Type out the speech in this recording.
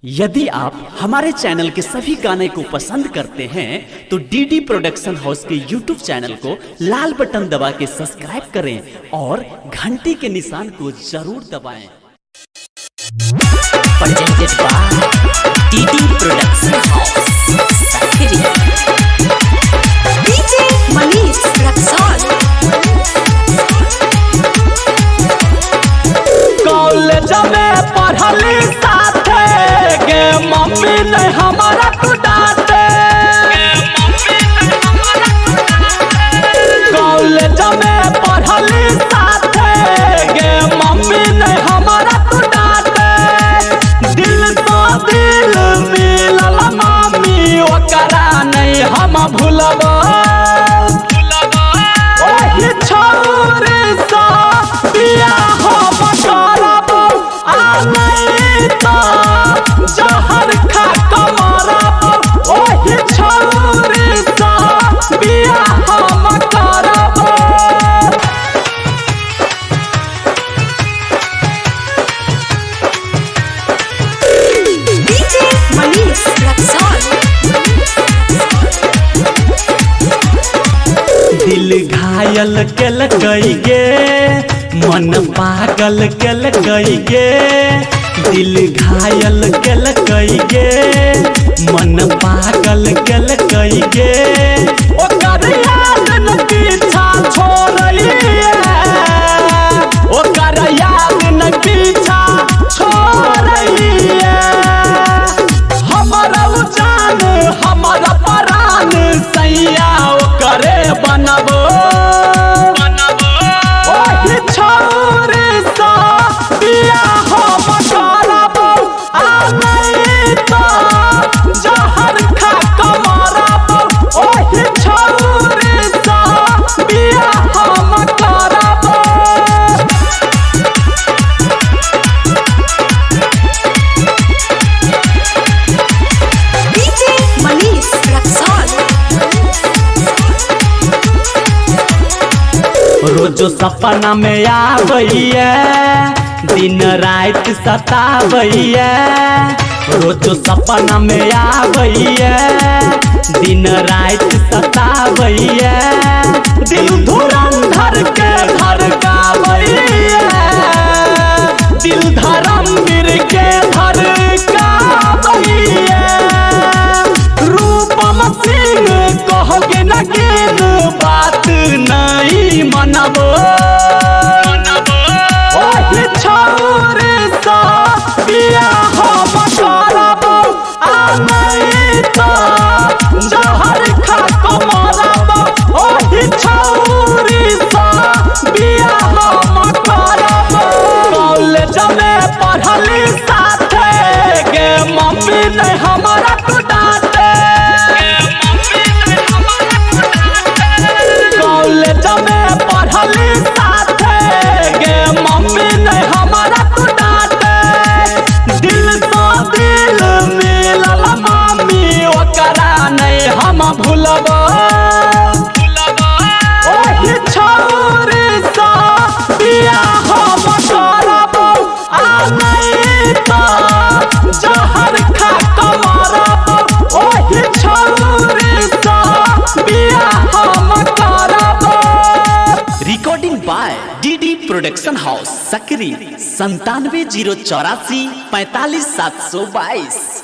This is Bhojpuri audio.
यदि आप हमारे चैनल के सभी गाने को पसंद करते हैं तो डीडी प्रोडक्शन हाउस के यूट्यूब चैनल को लाल बटन दबा के सब्सक्राइब करें और घंटी के निशान को जरूर दबाएं। Presented by DD production house Sakri. DJ Manish Raxaul. College में पढ़ली साथे गे मम्मी ने हमारा तो डांटे। कॉलेज में पढ़ली साथे गे मम्मी ने हमारा तो डांटे। दिल तो दिल मिलल मम्मी ओकरा नहीं हम भूलबो। ओही छोरी सा बियाह करबो आ नहीं तो जहर खा के मरबो। ओही छोरी सा बियाह करबो। DJ मनीष रक्सौल। दिल घायल केल गई गे मन पागल केल गई गे। दिल घायल केल गई गे मन पागल केल गई गे। ओकर याद न पीछा छोड़लिए। ओकर याद न पीछा छोड़लिए। हमारा जान हमारा प्राण सैया ओकरे बनबो। ओही छोरी सा बियाह करबो आ नहीं तो जहर खा के मरबो। ओही छोरी सा बियाह करबो। DJ मनीष रक्सौल। रोजो सपना में आबैया दिन रात सताबैया। रोजो सपना में आबैया दिन रात सताबैया। दिल धुरंधर के धड़काबैया। दिल धर्मवीर के धड़काबैया। रूपम सिंह कहोगे न गिन बात नहीं मनबो। ओही छोरी सा बियाह करबो आ नहीं तो जहर खा के मरबो। ओही छोरी सा बियाह करबो। कॉलेज में पढ़ली साथे गे मम्मी ने हमारा तो डांटे। कॉलेज में पढ़ली साथे गे मम्मी ने हमारा तो डांटे। दिल तो दिल मिलल मम्मी ओकरा नहीं हम भूलबो। ओही छोरी सा बियाह करबो आ नहीं तो जहर खा के मरबो। ओही छोरी सा बियाह करबो। Recording by DD production house Sakri 97 084 45 722।